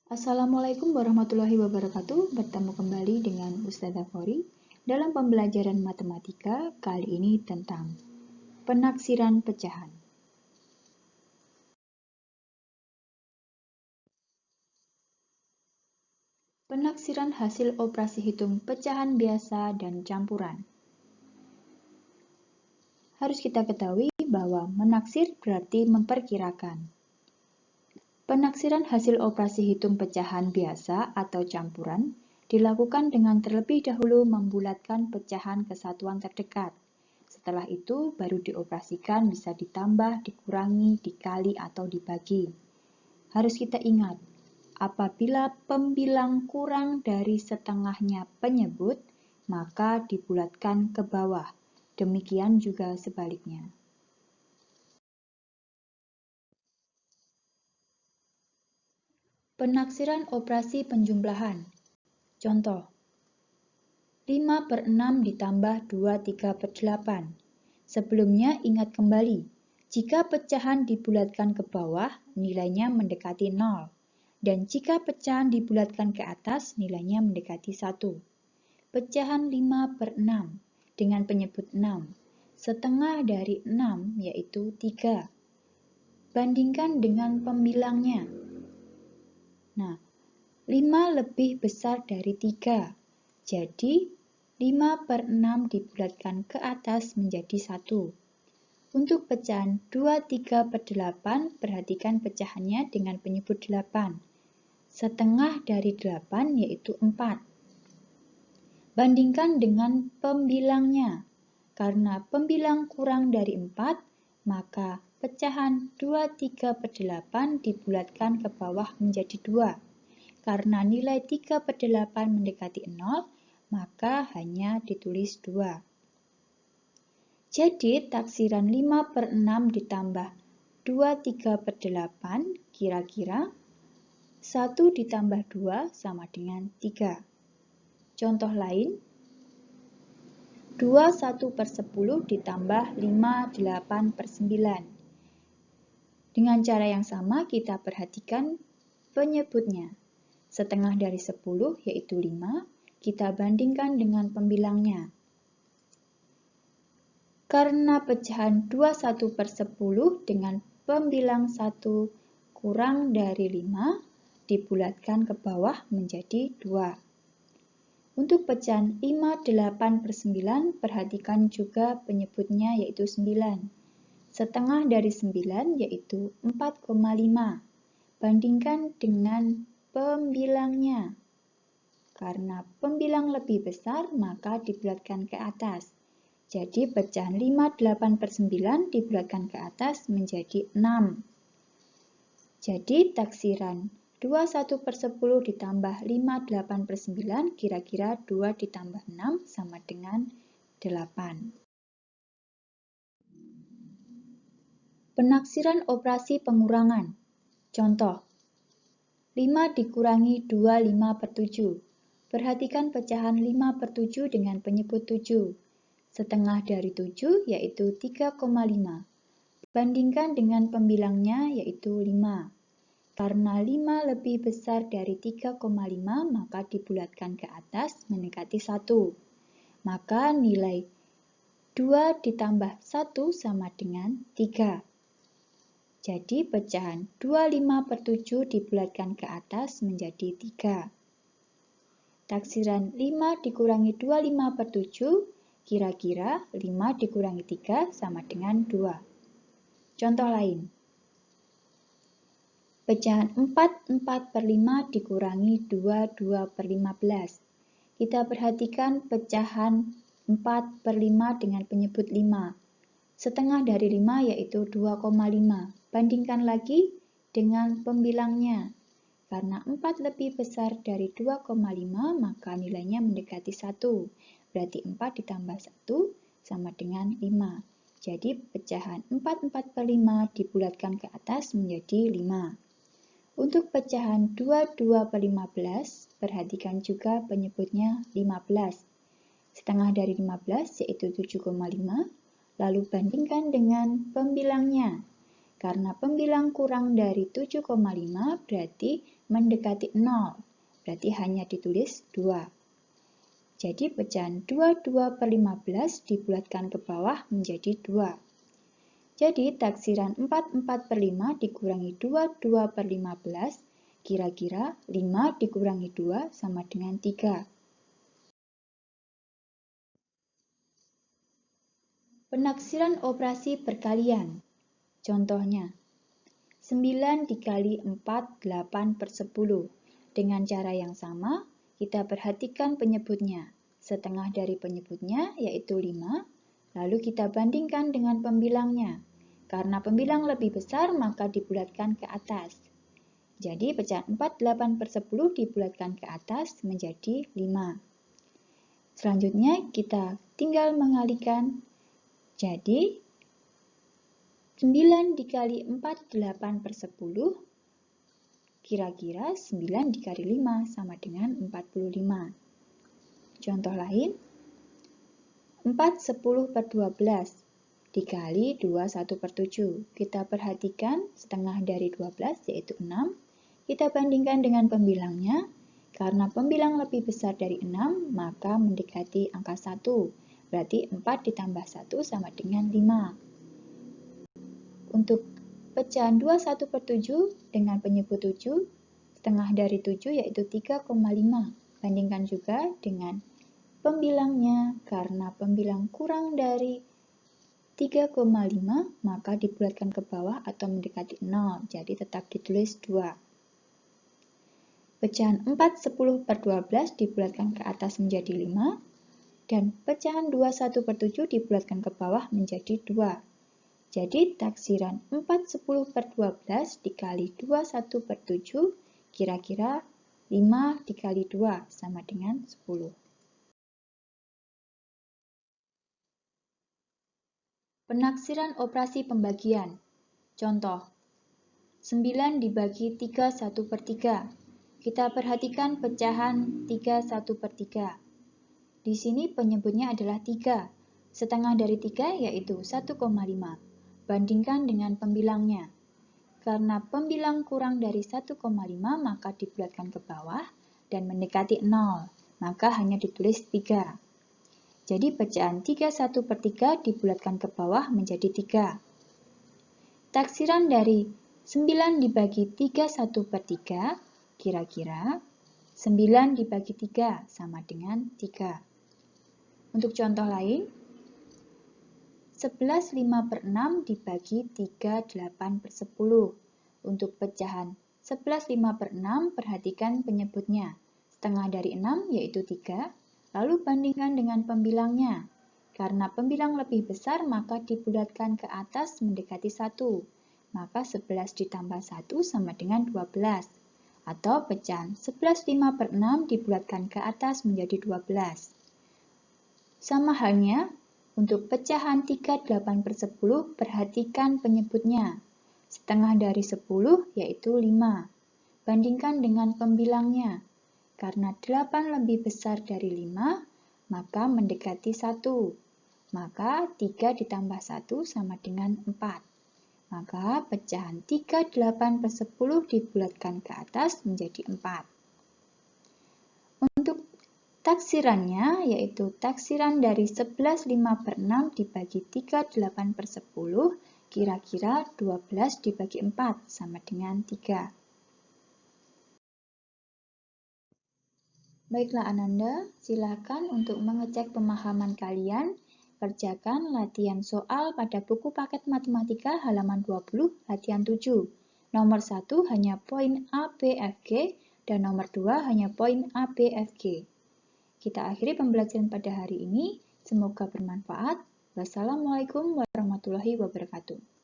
Assalamualaikum warahmatullahi wabarakatuh. Bertemu kembali dengan Ustazah Fori dalam pembelajaran matematika kali ini tentang penaksiran pecahan. Penaksiran hasil operasi hitung pecahan biasa dan campuran. Harus kita ketahui bahwa menaksir berarti memperkirakan. Penaksiran hasil operasi hitung pecahan biasa atau campuran dilakukan dengan terlebih dahulu membulatkan pecahan ke satuan terdekat. Setelah itu baru dioperasikan bisa ditambah, dikurangi, dikali, atau dibagi. Harus kita ingat, apabila pembilang kurang dari setengahnya penyebut, maka dibulatkan ke bawah. Demikian juga sebaliknya. Penaksiran operasi penjumlahan. Contoh, 5/6 ditambah 23/8. Sebelumnya ingat kembali, jika pecahan dibulatkan ke bawah, nilainya mendekati 0. Dan jika pecahan dibulatkan ke atas, nilainya mendekati 1. Pecahan 5/6 dengan penyebut 6. Setengah dari 6 yaitu 3. Bandingkan dengan pembilangnya. Nah, 5 lebih besar dari 3. Jadi, 5/6 dibulatkan ke atas menjadi 1. Untuk pecahan 23/8, perhatikan pecahannya dengan penyebut 8. Setengah dari 8 yaitu 4. Bandingkan dengan pembilangnya. Karena pembilang kurang dari 4, maka pecahan 23/8 dibulatkan ke bawah menjadi 2. Karena nilai 3/8 mendekati 0, maka hanya ditulis 2. Jadi, taksiran 5/6 ditambah 23/8 kira-kira 1 ditambah 2 sama dengan 3. Contoh lain, 21/10 ditambah 58/9. Dengan cara yang sama kita perhatikan penyebutnya. Setengah dari 10 yaitu 5, kita bandingkan dengan pembilangnya. Karena pecahan 21/10 dengan pembilang 1 kurang dari 5, dibulatkan ke bawah menjadi 2. Untuk pecahan 58/9, perhatikan juga penyebutnya yaitu 9. Setengah dari 9 yaitu 4,5. Bandingkan dengan pembilangnya. Karena pembilang lebih besar, maka dibulatkan ke atas. Jadi pecahan 58/9 dibulatkan ke atas menjadi 6. Jadi taksiran 21/10 ditambah 58/9 kira-kira 2 ditambah 6 sama dengan 8. Penaksiran operasi pengurangan. Contoh, 5 dikurangi 25/7. Perhatikan pecahan 5/7 dengan penyebut 7. Setengah dari 7 yaitu 3,5. Bandingkan dengan pembilangnya yaitu 5. Karena 5 lebih besar dari 3,5, maka dibulatkan ke atas mendekati 1. Maka nilai 2 ditambah 1 sama dengan 3. Jadi pecahan 25/7 dibulatkan ke atas menjadi 3. Taksiran 5 dikurangi 25/7, kira-kira 5 dikurangi 3 sama dengan 2. Contoh lain. Pecahan 4/5 dikurangi 2/15. Kita perhatikan pecahan 4/5 dengan penyebut 5. Setengah dari 5 yaitu 2,5. Bandingkan lagi dengan pembilangnya. Karena 4 lebih besar dari 2,5, maka nilainya mendekati 1. Berarti 4 ditambah 1 sama dengan 5. Jadi pecahan 4/5 dibulatkan ke atas menjadi 5. Untuk pecahan 22/15, perhatikan juga penyebutnya 15. Setengah dari 15 yaitu 7,5. Lalu bandingkan dengan pembilangnya. Karena pembilang kurang dari 7,5 berarti mendekati 0. Berarti hanya ditulis 2. Jadi pecahan 22 per 15 dibulatkan ke bawah menjadi 2. Jadi taksiran 44 per 5 dikurangi 22 per 15, kira-kira 5 dikurangi 2 sama dengan 3. Penaksiran operasi perkalian. Contohnya, 9 dikali 4, 8 per 10. Dengan cara yang sama, kita perhatikan penyebutnya. Setengah dari penyebutnya yaitu 5, lalu kita bandingkan dengan pembilangnya. Karena pembilang lebih besar, maka dibulatkan ke atas. Jadi pecahan 4, 8 per 10 dibulatkan ke atas menjadi 5. Selanjutnya kita tinggal mengalikan. Jadi 9 dikali 4, 8 per 10. Kira-kira 9 dikali 5 sama dengan 45. Contoh lain, 4 10 per 12 dikali 2 1 per 7. Kita perhatikan setengah dari 12 yaitu 6. Kita bandingkan dengan pembilangnya. Karena pembilang lebih besar dari 6, maka mendekati angka 1. Berarti 4 ditambah 1 sama dengan 5. Untuk pecahan 21 per 7 dengan penyebut 7, setengah dari 7 yaitu 3,5. Bandingkan juga dengan pembilangnya, karena pembilang kurang dari 3,5, maka dibulatkan ke bawah atau mendekati 0, jadi tetap ditulis 2. Pecahan 4 10 per 12 dibulatkan ke atas menjadi 5, dan pecahan 21 per 7 dibulatkan ke bawah menjadi 2. Jadi taksiran 4 10 per 12 dikali 21 per 7, kira-kira 5 dikali 2 sama dengan 10. Penaksiran operasi pembagian. Contoh, 9 dibagi 3 1 per 3. Kita perhatikan pecahan 3 1 per 3. Di sini penyebutnya adalah 3. Setengah dari 3 yaitu 1,5. Bandingkan dengan pembilangnya. Karena pembilang kurang dari 1,5 maka dibulatkan ke bawah dan mendekati 0, maka hanya ditulis 3. Jadi pecahan 3 1 per 3 dibulatkan ke bawah menjadi 3. Taksiran dari 9 dibagi 3 1 per 3, kira-kira 9 dibagi 3 sama dengan 3. Untuk contoh lain, 11 5 per 6 dibagi 3 8 per 10. Untuk pecahan 11 5 per 6, perhatikan penyebutnya. Setengah dari 6 yaitu 3, lalu bandingkan dengan pembilangnya. Karena pembilang lebih besar, maka dibulatkan ke atas mendekati 1. Maka 11 ditambah 1 sama dengan 12. Atau pecahan 11 5 per 6 dibulatkan ke atas menjadi 12. Sama halnya, untuk pecahan 3 8 per 10, perhatikan penyebutnya. Setengah dari 10 yaitu 5. Bandingkan dengan pembilangnya. Karena 8 lebih besar dari 5, maka mendekati 1. Maka 3 ditambah 1 sama dengan 4. Maka pecahan 3 8 per 10 dibulatkan ke atas menjadi 4. Untuk taksirannya, yaitu taksiran dari 11 5 per 6 dibagi 3 8 per 10, kira-kira 12 dibagi 4 sama dengan 3. Baiklah Ananda, silakan untuk mengecek pemahaman kalian. Kerjakan latihan soal pada buku paket matematika halaman 20, latihan 7. Nomor 1 hanya poin A, B, F, G, dan nomor 2 hanya poin A, B, F, G. Kita akhiri pembelajaran pada hari ini. Semoga bermanfaat. Wassalamualaikum warahmatullahi wabarakatuh.